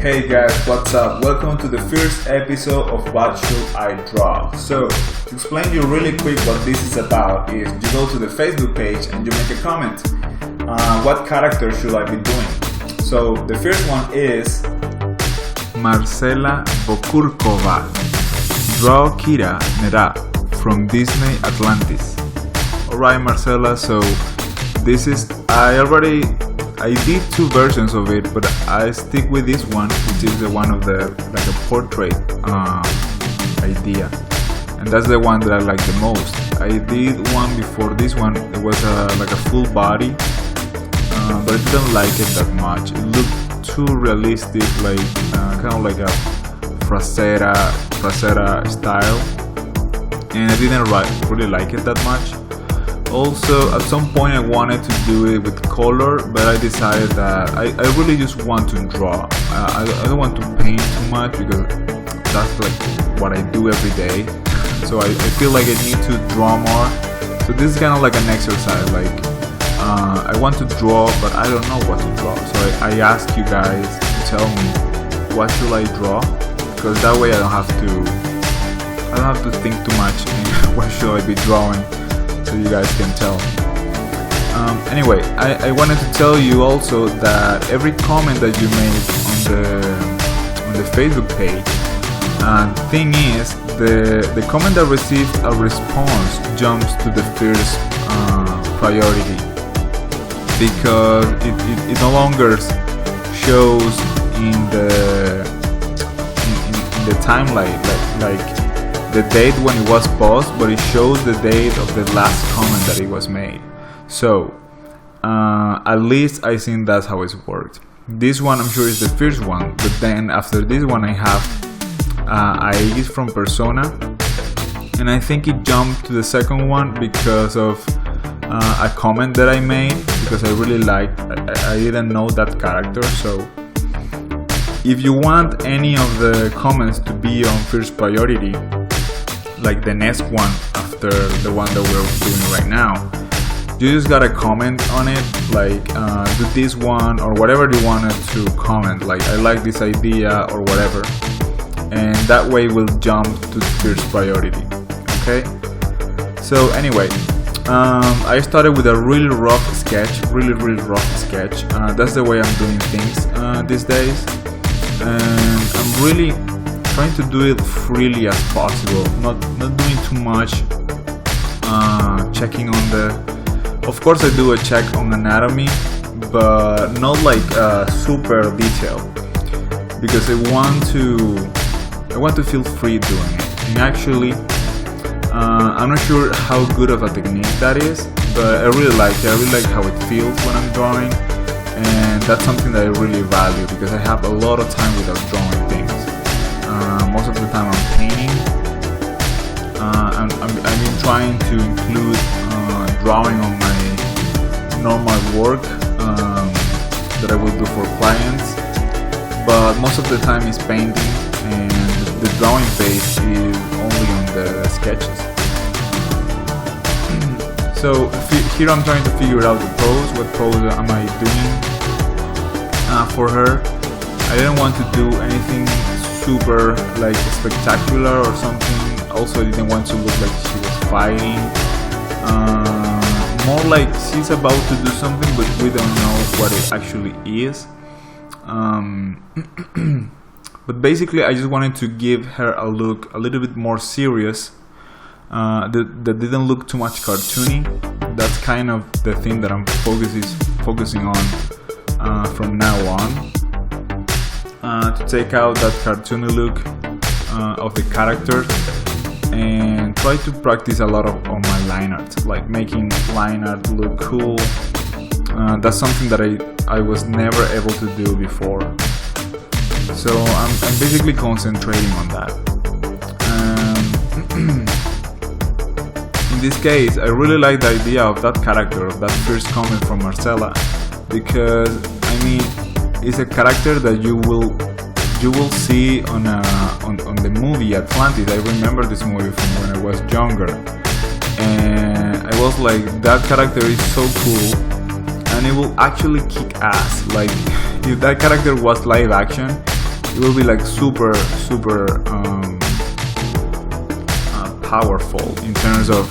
Hey guys, what's up? Welcome to the first episode of What Should I Draw? So, to explain you really quick what this is about is you go to the Facebook page and you make a comment. What character should I be doing? So, the first one is Marcela Bokurkova. Draw Kida Nedakh from Disney Atlantis. Alright Marcela, so this is, I did two versions of it, but I stick with this one, which is the one of the like a portrait idea, and that's the one that I like the most. I did one before this one. It was like a full body, but I didn't like it that much. It looked too realistic, like kind of like a frasera style, and I didn't really like it that much. Also, at some point I wanted to do it with color, but I decided that I really just want to draw. I don't want to paint too much because that's like what I do every day. So I feel like I need to draw more. So this is kind of like an exercise. Like I want to draw, but I don't know what to draw. So I ask you guys to tell me what should I draw, because that way I don't have to think too much. What should I be drawing? So you guys can tell. Anyway, I wanted to tell you also that every comment that you make on the Facebook page, thing is the comment that receives a response jumps to the first priority, because it no longer shows in the timeline like the date when it was posted, but it shows the date of the last comment that it was made. So at least I think that's how it worked. This one I'm sure is the first one, but then after this one I have Aegis from Persona, and I think it jumped to the second one because of a comment that I made, because I really liked, I didn't know that character. So if you want any of the comments to be on first priority, like the next one after the one that we're doing right now, you just gotta comment on it, like do this one or whatever you wanted to comment, like I like this idea or whatever, and that way we'll jump to first priority. Okay, so anyway, I started with a really rough sketch. That's the way I'm doing things these days, and I'm really trying to do it freely as possible, not doing too much checking on of course I do a check on anatomy, but not like super detailed, because I want to feel free doing it. And actually I'm not sure how good of a technique that is, but I really like it. I really like how it feels when I'm drawing, and that's something that I really value, because I have a lot of time without drawing things. Most of the time I'm painting. I've been trying to include drawing on my normal work that I will do for clients, but most of the time it's painting, and the drawing phase is only on the sketches. So here I'm trying to figure out the pose. What pose am I doing for her? I didn't want to do anything super like spectacular or something. Also, I didn't want to look like she was fighting. More like she's about to do something, but we don't know what it actually is. But basically, I just wanted to give her a look a little bit more serious. That didn't look too much cartoony. That's kind of the thing that I'm focusing on from now on. To take out that cartoony look of the characters, and try to practice a lot on my line art, like making line art look cool. That's something that I was never able to do before, so I'm basically concentrating on that. In this case, I really like the idea of that character, of that first comment from Marcela, because I mean, it's a character that you will see on the movie Atlantis. I remember this movie from when I was younger, and I was like, that character is so cool, and it will actually kick ass. Like, if that character was live action, it will be like super powerful in terms of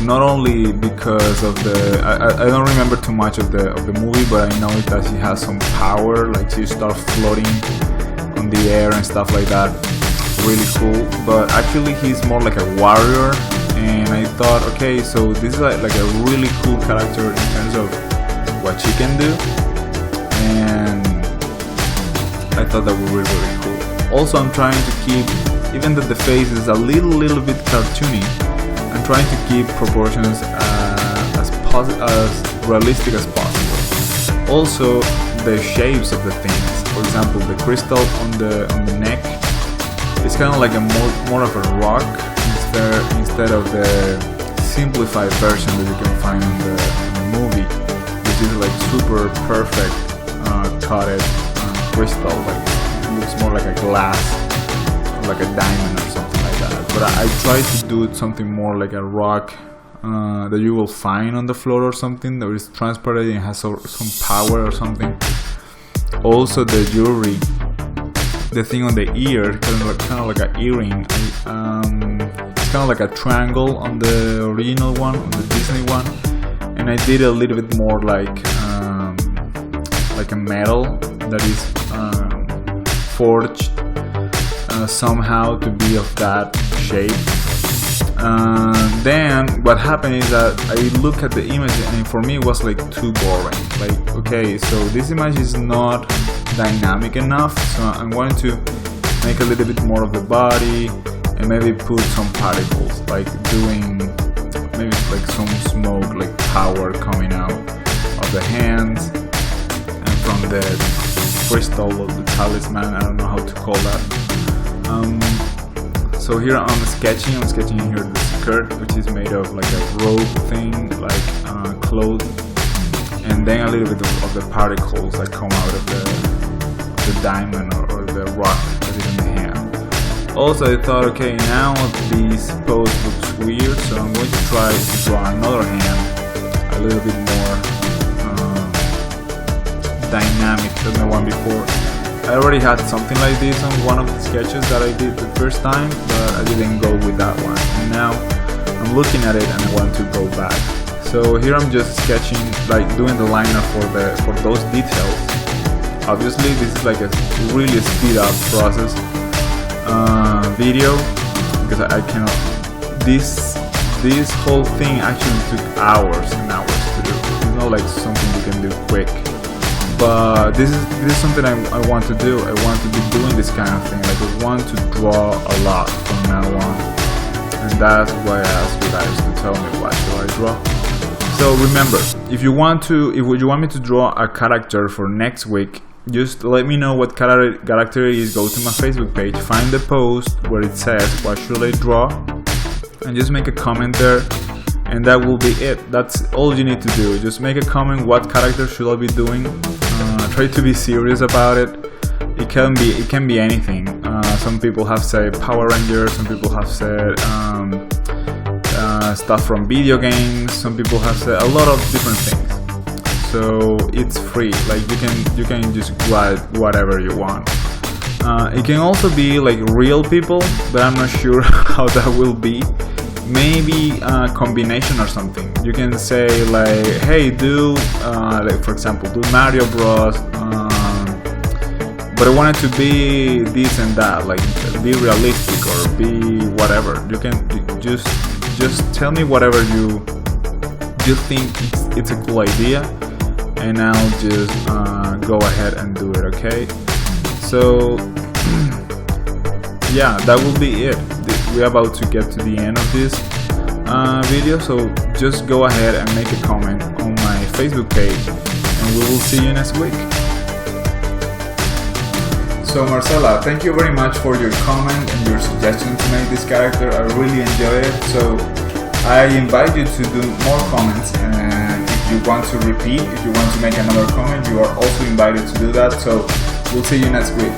not only because of the I don't remember too much of the movie, but I know that she has some power, like she starts floating on the air and stuff like that. Really cool. But actually he's more like a warrior, and I thought, okay, so this is like a really cool character in terms of what she can do, and I thought that was really cool. Also, I'm trying to keep, even though the face is a little bit cartoony, I'm trying to keep proportions as realistic as possible. Also, the shapes of the things. For example, the crystal on the neck, it's kind of like a more of a rock instead of the simplified version that you can find in the movie, which is like super perfect cutted crystal. Like it looks more like a glass, like a diamond or something like that. But I tried to do something more like a rock that you will find on the floor or something, that is transparent and has some power or something. Also, the jewelry, the thing on the ear, kind of like an earring. It's kind of like a triangle on the original one, on the Disney one, and I did a little bit more like a metal that is forged somehow to be of that shape. Then what happened is that I look at the image, and for me it was like too boring. Like, okay, so this image is not dynamic enough, so I'm going to make a little bit more of the body and maybe put some particles, like doing maybe like some smoke, like power coming out of the hands and from the crystal of the talisman. I don't know how to call that. So here I'm sketching here the skirt, which is made of like a rope thing, like cloth, and then a little bit of the particles that come out of the diamond or the rock that is in the hand. Also, I thought, okay, now this pose looks weird, so I'm going to try to draw another hand a little bit more dynamic than the one before. I already had something like this on one of the sketches that I did the first time, but I didn't go with that one. And now I'm looking at it and I want to go back. So here I'm just sketching, like doing the liner for those details. Obviously this is like a really speed up process video, because I cannot, this whole thing actually took hours and hours to do. It's not like something you can do quick. But this is something I want to do. I want to be doing this kind of thing. Like I want to draw a lot from now on, and that's why I asked you guys to tell me what should I draw. So remember, if you want me to draw a character for next week, just let me know what character it is. Go to my Facebook page, find the post where it says what should I draw, and just make a comment there. And that will be it. That's all you need to do. Just make a comment, what character should I be doing. Try to be serious about it. It can be anything. Some people have said Power Rangers, some people have said stuff from video games, some people have said a lot of different things. So it's free, like you can just write whatever you want. It can also be like real people, but I'm not sure how that will be. Maybe a combination or something. You can say like, hey, do like for example, do Mario Bros. But I want it to be this and that, like be realistic or be whatever. You can just tell me whatever you think it's a cool idea, and I'll just go ahead and do it. Okay, so yeah, that will be it. We're about to get to the end of this video, so just go ahead and make a comment on my Facebook page, and we will see you next week. So Marcela, thank you very much for your comment and your suggestion to make this character. I really enjoyed it, so I invite you to do more comments, and if you want to repeat, if you want to make another comment, you are also invited to do that. So we'll see you next week.